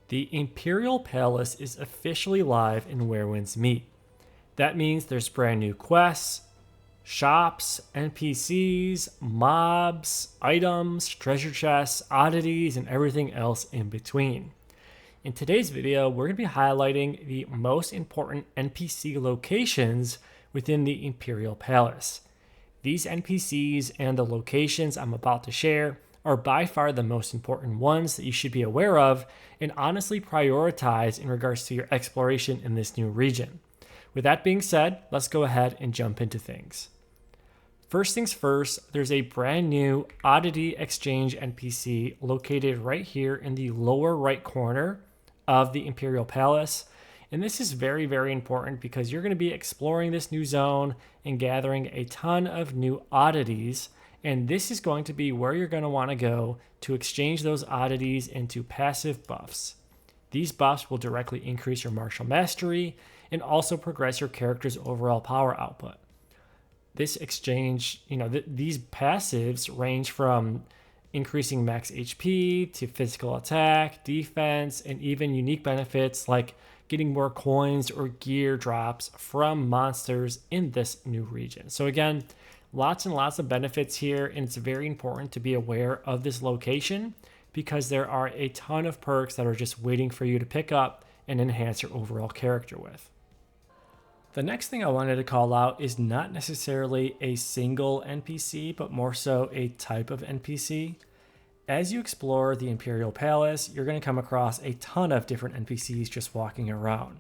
The Imperial Palace is officially live in Where Winds Meet. That means there's brand new quests, shops, NPCs, mobs, items, treasure chests, oddities, and everything else in between. In today's video, we're going to be highlighting the most important NPC locations within the Imperial Palace. These NPCs and the locations I'm about to share are by far the most important ones that you should be aware of and honestly prioritize in regards to your exploration in this new region. With that being said, let's go ahead and jump into things. First things first, there's a brand new Oddity Exchange NPC located right here in the lower right corner of the Imperial Palace. And this is very, very important because you're going to be exploring this new zone and gathering a ton of new oddities. And this is going to be where you're going to want to go to exchange those oddities into passive buffs. These buffs will directly increase your martial mastery and also progress your character's overall power output. This exchange, these passives range from increasing max HP to physical attack, defense, and even unique benefits like getting more coins or gear drops from monsters in this new region. So again, lots and lots of benefits here, and it's very important to be aware of this location because there are a ton of perks that are just waiting for you to pick up and enhance your overall character with. The next thing I wanted to call out is not necessarily a single NPC, but more so a type of NPC. As you explore the Imperial Palace, you're going to come across a ton of different NPCs just walking around.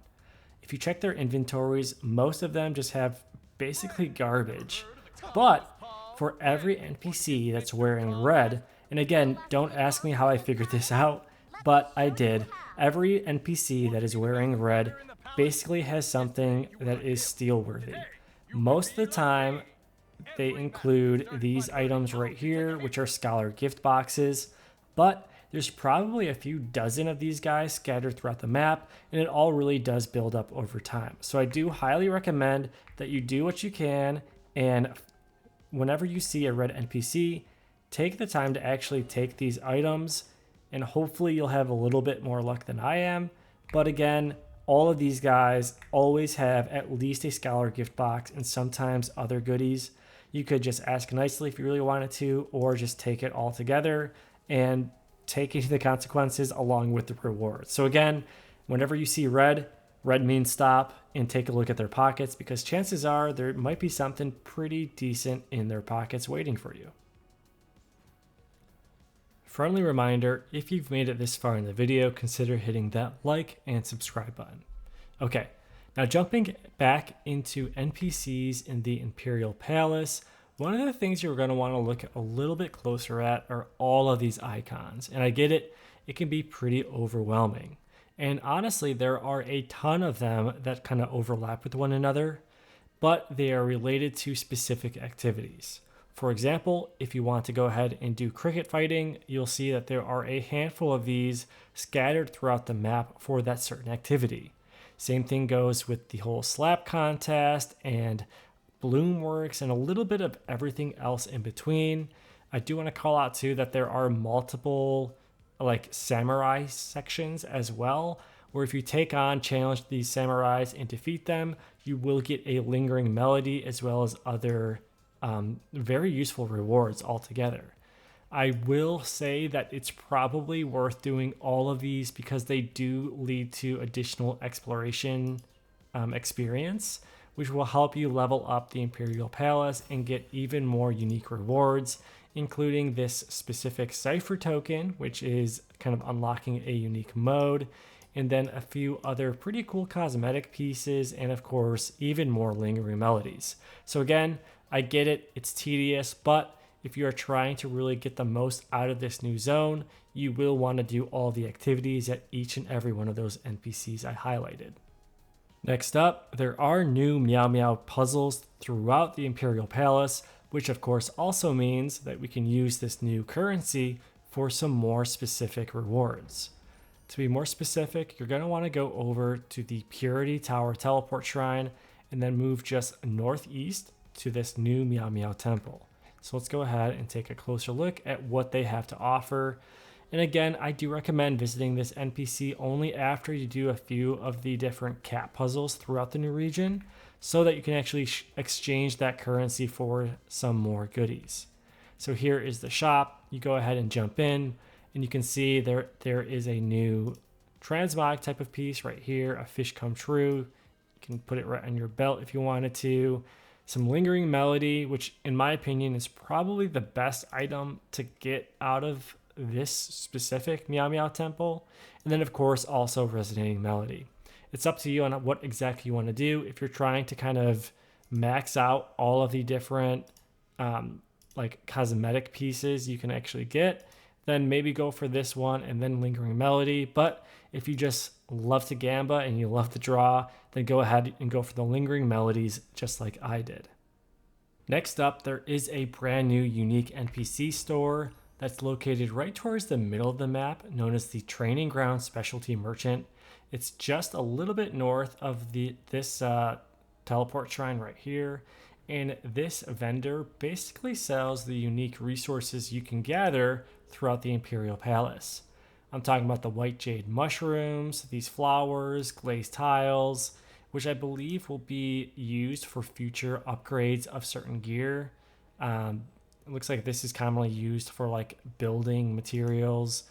If you check their inventories, most of them just have basically garbage. But for every NPC that's wearing red, and again, don't ask me how I figured this out, but I did. Every NPC that is wearing red basically has something that is steal worthy. Most of the time, they include these items right here, which are scholar gift boxes, but there's probably a few dozen of these guys scattered throughout the map, and it all really does build up over time. So I do highly recommend that you do what you can, and whenever you see a red NPC, take the time to actually take these items, and hopefully you'll have a little bit more luck than I am. But again, all of these guys always have at least a scholar gift box and sometimes other goodies. You could just ask nicely if you really wanted to, or just take it all together and take into the consequences along with the rewards. So again, whenever you see red means stop and take a look at their pockets because chances are there might be something pretty decent in their pockets waiting for you. Friendly reminder, if you've made it this far in the video, consider hitting that like and subscribe button. Okay, now jumping back into NPCs in the Imperial Palace, one of the things you're going to want to look a little bit closer at are all of these icons. And I get it, it can be pretty overwhelming. And honestly, there are a ton of them that kind of overlap with one another, but they are related to specific activities. For example, if you want to go ahead and do cricket fighting, you'll see that there are a handful of these scattered throughout the map for that certain activity. Same thing goes with the whole slap contest and Bloomworks and a little bit of everything else in between. I do want to call out too that there are multiple like samurai sections as well, where if you challenge these samurais and defeat them, you will get a lingering melody as well as other very useful rewards altogether. I will say that it's probably worth doing all of these because they do lead to additional exploration experience, which will help you level up the Imperial Palace and get even more unique rewards, including this specific cipher token, which is kind of unlocking a unique mode, and then a few other pretty cool cosmetic pieces, and of course, even more lingering melodies. So again, I get it, it's tedious, but if you are trying to really get the most out of this new zone, you will want to do all the activities at each and every one of those NPCs I highlighted. Next up, there are new Meow Meow puzzles throughout the Imperial Palace, which of course also means that we can use this new currency for some more specific rewards. To be more specific, you're going to want to go over to the Purity Tower Teleport Shrine and then move just northeast to this new Meow Meow temple. So let's go ahead and take a closer look at what they have to offer. And again, I do recommend visiting this NPC only after you do a few of the different cat puzzles throughout the new region so that you can actually exchange that currency for some more goodies. So here is the shop. You go ahead and jump in and you can see there is a new transmog type of piece right here, a fish come true. You can put it right on your belt if you wanted to. Some lingering melody, which in my opinion is probably the best item to get out of this specific Meow Meow temple. And then of course also resonating melody. It's up to you on what exactly you want to do. If you're trying to kind of max out all of the different like cosmetic pieces you can actually get, then maybe go for this one and then lingering melody. But if you just love to gamba and you love to draw, then go ahead and go for the lingering melodies just like I did. Next up, there is a brand new unique NPC store that's located right towards the middle of the map, known as the Training Ground Specialty Merchant. It's just a little bit north of this teleport shrine right here. And this vendor basically sells the unique resources you can gather throughout the Imperial Palace. I'm talking about the white jade mushrooms, these flowers, glazed tiles, which I believe will be used for future upgrades of certain gear. It looks like this is commonly used for like building materials.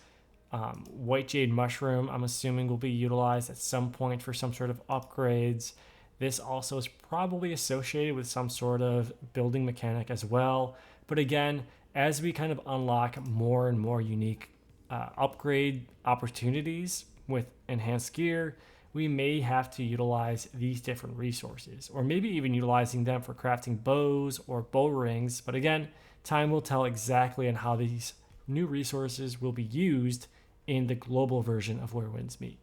White jade mushroom, I'm assuming, will be utilized at some point for some sort of upgrades. This also is probably associated with some sort of building mechanic as well. But again, as we kind of unlock more and more unique upgrade opportunities with enhanced gear, we may have to utilize these different resources, or maybe even utilizing them for crafting bows or bow rings. But again, time will tell exactly on how these new resources will be used in the global version of Where Winds Meet.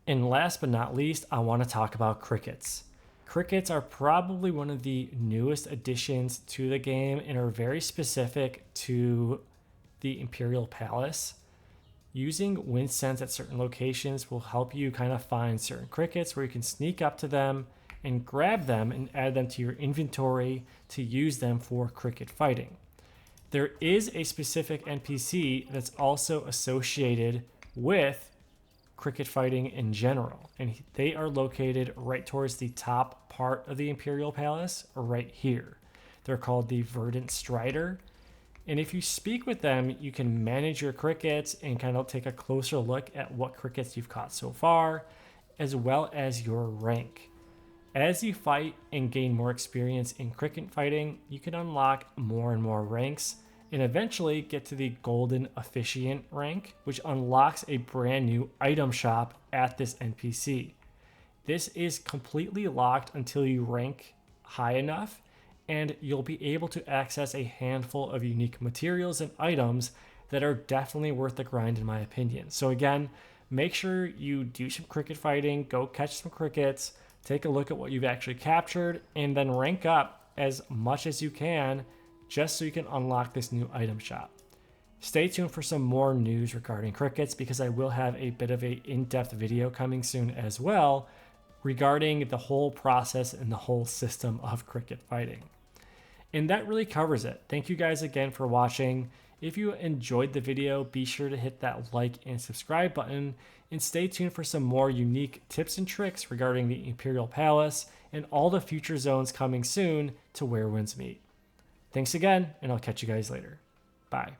And last but not least, I want to talk about crickets. Crickets are probably one of the newest additions to the game and are very specific to the Imperial Palace. Using wind sense at certain locations will help you kind of find certain crickets where you can sneak up to them and grab them and add them to your inventory to use them for cricket fighting. There is a specific NPC that's also associated with cricket fighting in general, and they are located right towards the top part of the Imperial Palace, right here. They're called the Verdant Strider, and if you speak with them, you can manage your crickets and kind of take a closer look at what crickets you've caught so far, as well as your rank. As you fight and gain more experience in cricket fighting, you can unlock more and more ranks and eventually get to the Golden Officiant rank, which unlocks a brand new item shop at this NPC. This is completely locked until you rank high enough, and you'll be able to access a handful of unique materials and items that are definitely worth the grind in my opinion. So again, make sure you do some cricket fighting, go catch some crickets, take a look at what you've actually captured, and then rank up as much as you can just so you can unlock this new item shop. Stay tuned for some more news regarding crickets, because I will have a bit of an in-depth video coming soon as well regarding the whole process and the whole system of cricket fighting. And that really covers it. Thank you guys again for watching. If you enjoyed the video, be sure to hit that like and subscribe button, and stay tuned for some more unique tips and tricks regarding the Imperial Palace and all the future zones coming soon to Where Winds Meet. Thanks again, and I'll catch you guys later. Bye.